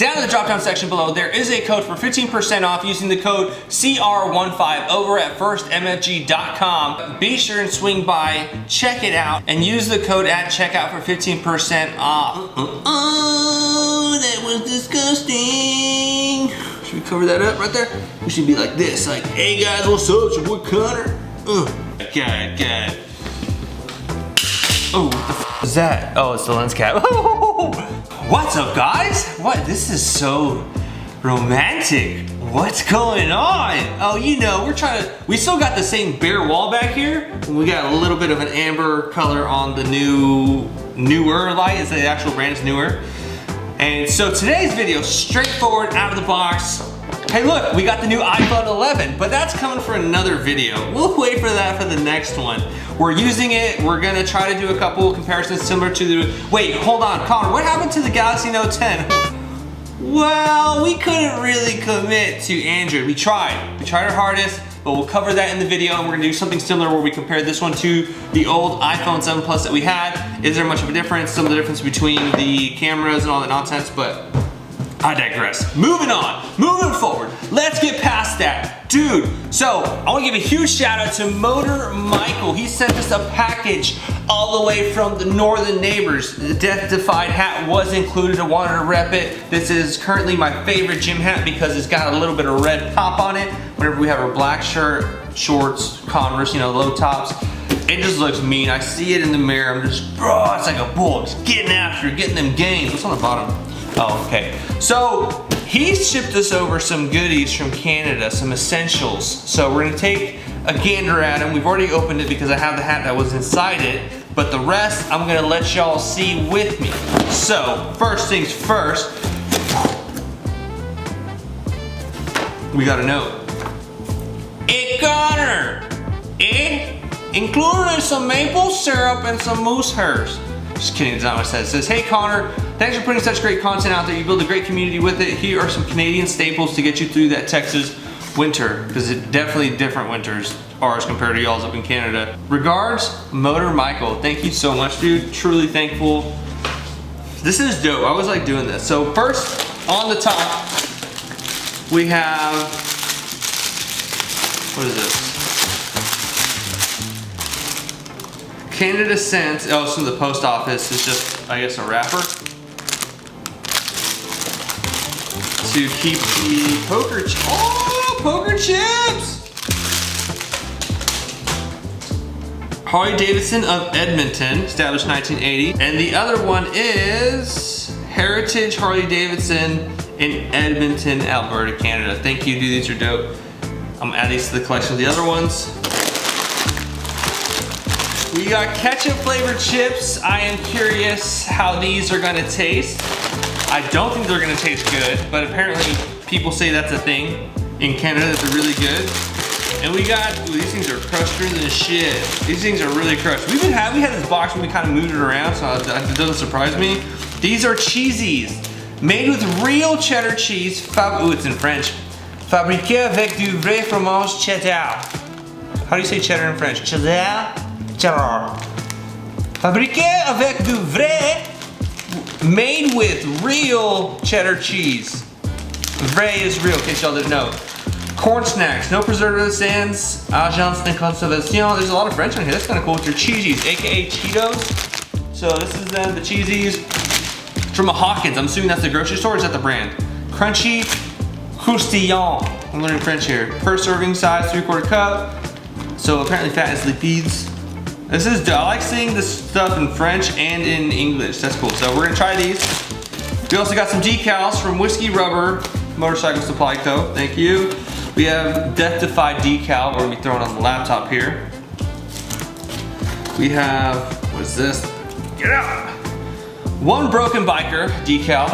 Down in the drop down section below, there is a code for 15% off using the code CR15 over at firstmfg.com. Be sure and swing by, check it out, and use the code at checkout for 15% off. Oh, that was disgusting. Should we cover that up right there? We should be like this, like, hey guys, what's up? It's your boy Connor. God. Oh, what the f is that? Oh, it's the lens cap. What's up, guys? What? This is so romantic. What's going on? Oh, you know, we still got the same bare wall back here. We got a little bit of an amber color on the newer light. Is the actual brand is newer. And so today's video, straightforward, out of the box. Hey look, we got the new iPhone 11, but that's coming for another video. We'll wait for that for the next one. We're using it, we're gonna try to do a couple comparisons similar to the, wait, hold on, Connor, what happened to the Galaxy Note 10? Well, we couldn't really commit to Android. We tried our hardest, but we'll cover that in the video, and we're gonna do something similar where we compare this one to the old iPhone 7 Plus that we had. Is there much of a difference? Some of the difference between the cameras and all that nonsense, but I digress. Moving on, moving forward. Let's get past that. Dude, so I wanna give a huge shout out to Motor Michael. He sent us a package all the way from the northern neighbors. The Death-Defied hat was included. I wanted to rep it. This is currently my favorite gym hat because it's got a little bit of red pop on it. Whenever we have a black shirt, shorts, Converse, you know, low tops, it just looks mean. I see it in the mirror, I'm just, bro, it's like a bull. Just getting after it, getting them gains. What's on the bottom? Oh, okay. So he shipped us over some goodies from Canada, some essentials. So we're gonna take a gander at them. We've already opened it because I have the hat that was inside it, but the rest I'm gonna let y'all see with me. So first things first, we got a note. Hey Connor, included some maple syrup and some moose hairs. Just kidding, that's not what it says. It says, hey Connor, thanks for putting such great content out there. You build a great community with it. Here are some Canadian staples to get you through that Texas winter, because it's definitely different winters, ours compared to y'all's up in Canada. Regards, Motor Michael. Thank you so much, dude. Truly thankful. This is dope. I always like doing this. So first, on the top, we have, what is this? Canada sent, oh, it's from the post office. It's just, I guess, a wrapper to keep the poker chips. Harley Davidson of Edmonton, established 1980. And the other one is Heritage Harley Davidson in Edmonton, Alberta, Canada. Thank you, dude, these are dope. I'm gonna add these to the collection of the other ones. We got ketchup flavored chips. I am curious how these are gonna taste. I don't think they're gonna taste good, but apparently people say that's a thing in Canada, that they're really good. And we got, ooh, these things are crushed than shit. These things are really crushed. We had this box when we kind of moved it around, so it doesn't surprise me. These are Cheezies, made with real cheddar cheese. Ooh, it's in French. Fabriqué avec du vrai fromage cheddar. How do you say cheddar in French? Cheddar? Cheddar. Fabriqué avec du vrai, made with real cheddar cheese. Vrai is real, in case y'all didn't know. Corn snacks, no preservatives, sans agence de conservation. There's a lot of French on here. That's kind of cool. With your Cheezies, aka Cheetos. So this is them, the Cheezies. It's from a Hawkins. I'm assuming that's the grocery store. Or is that the brand? Crunchy croustillant. I'm learning French here. Per serving size, 3/4 cup. So apparently fat is lipids. This is, I like seeing this stuff in French and in English. That's cool. So we're gonna try these. We also got some decals from Whiskey Rubber Motorcycle Supply Co. Thank you. We have Death-Defied decal. We're gonna be throwing on the laptop here. We have, what is this? Get out! One Broken Biker decal.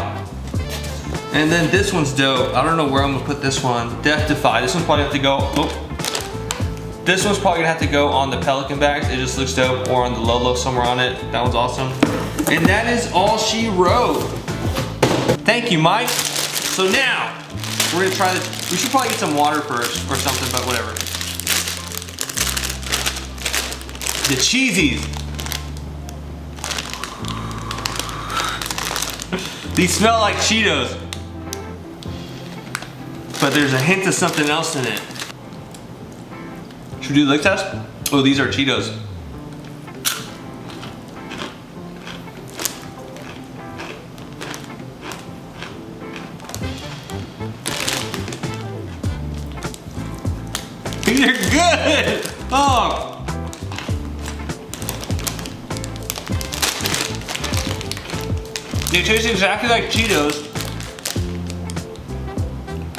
And then this one's dope. I don't know where I'm gonna put this one. Death-Defied. This one's probably have to go, oh. This one's probably gonna have to go on the Pelican bags. It just looks dope, or on the Lolo somewhere on it. That one's awesome. And that is all she wrote. Thank you, Mike. So now, we're gonna try this. We should probably get some water first or something, but whatever. The Cheezies. These smell like Cheetos. but there's a hint of something else in it. Should we do the lick test? Oh, these are Cheetos. These are good! Oh! They taste exactly like Cheetos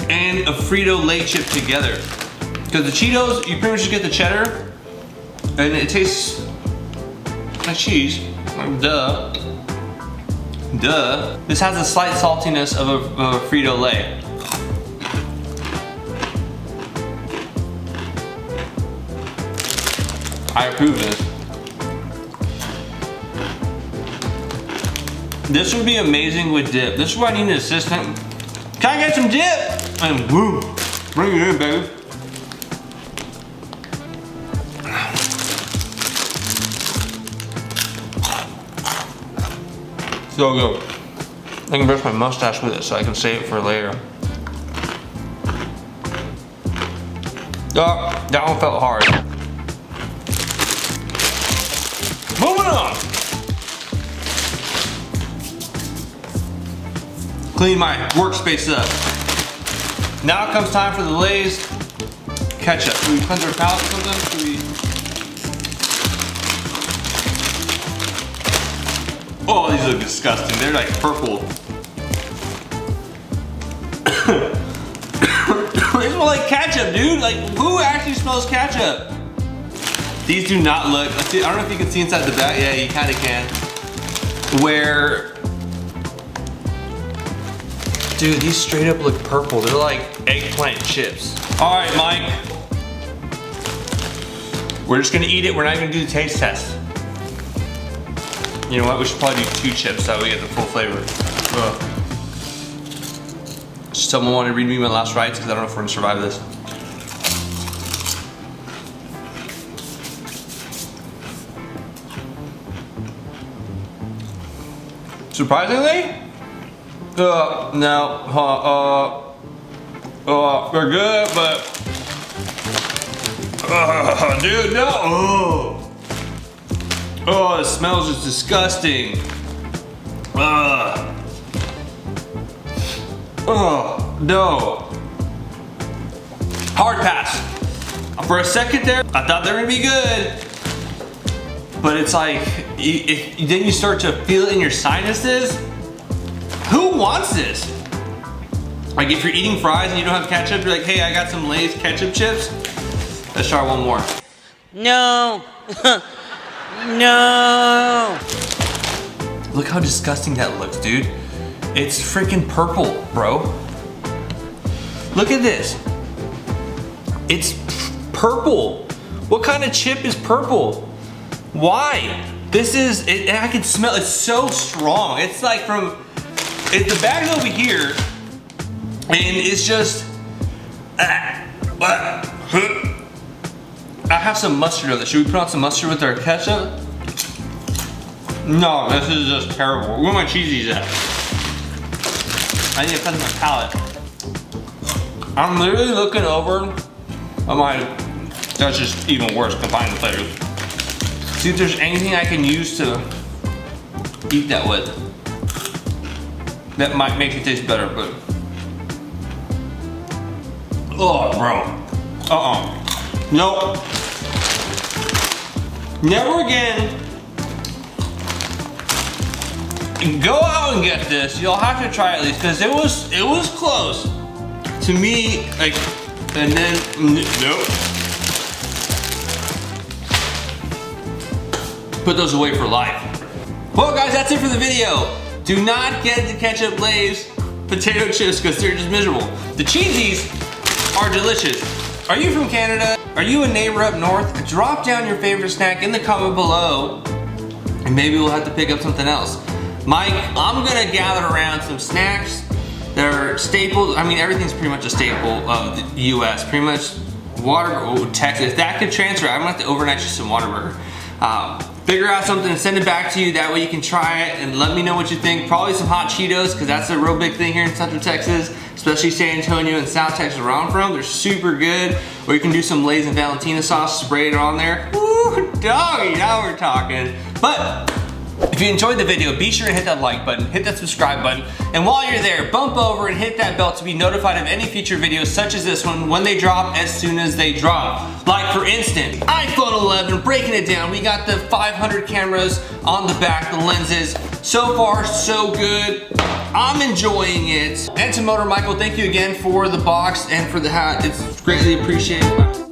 and a Frito-Lay chip together. Because the Cheetos, you pretty much just get the cheddar, and it tastes like cheese. Like, duh. Duh. This has a slight saltiness of a Frito-Lay. I approve this. This would be amazing with dip. This is why I need an assistant. Can I get some dip? And woo, bring it in, baby. So good. I can brush my mustache with it so I can save it for later. Oh, that one felt hard. Moving on. Clean my workspace up. Now it comes time for the Lay's ketchup. Should we cleanse our palate or something? Should we? Oh, these look disgusting. They're like purple. They smell like ketchup, dude. Like, who actually smells ketchup? These do not look, let's see, I don't know if you can see inside the bag. Yeah, you kind of can. Where, dude, these straight up look purple. They're like eggplant chips. All right, Mike. We're just gonna eat it. We're not even gonna do the taste test. You know what? We should probably do 2 chips so we get the full flavor. Ugh. Someone want to read me my last rites because I don't know if we're gonna survive this. Surprisingly, no, they're good, but dude, no. Oh, it smells just disgusting. Oh, no. Hard pass. For a second there, I thought they were gonna be good. But it's like, then you start to feel it in your sinuses. Who wants this? Like if you're eating fries and you don't have ketchup, you're like, hey, I got some Lay's ketchup chips. Let's try one more. No. No. Look how disgusting that looks, dude. It's freaking purple, bro. Look at this. It's purple. What kind of chip is purple? Why? This is, I can smell, it's so strong. It's like from, the bag's over here, and it's just, I have some mustard on this. Should we put on some mustard with our ketchup? No, this is just terrible. Where are my Cheezies at? I need to cleanse my palate. I'm literally looking over at my, that's just even worse, combined flavors. See if there's anything I can use to eat that with. That might make it taste better, but. Oh, bro. Nope. Never again. Go out and get this. You'll have to try it at least, because it was close to me, like, and then nope. Put those away for life. Well, guys, that's it for the video. Do not get the ketchup Lay's potato chips because they're just miserable. The Cheezies are delicious. Are you from Canada? Are you a neighbor up north? Drop down your favorite snack in the comment below, and maybe we'll have to pick up something else. Mike, I'm gonna gather around some snacks that are staples. I mean, everything's pretty much a staple of the US. Pretty much Texas. That could transfer. I'm gonna have to overnight you some Whataburger. Figure out something and send it back to you. That way you can try it and let me know what you think. Probably some hot Cheetos, because that's a real big thing here in Central Texas. especially San Antonio and South Texas where I'm from. They're super good. Or you can do some Lay's and Valentina sauce, spray it on there. Woo, doggy, now we're talking. But if you enjoyed the video, be sure to hit that like button, hit that subscribe button, and while you're there, bump over and hit that bell to be notified of any future videos such as this one when they drop as soon as they drop. Like for instance, iPhone 11, breaking it down. We got the 500 cameras on the back, the lenses. So far, so good. I'm enjoying it. And to Motor Michael, thank you again for the box and for the hat. It's greatly appreciated.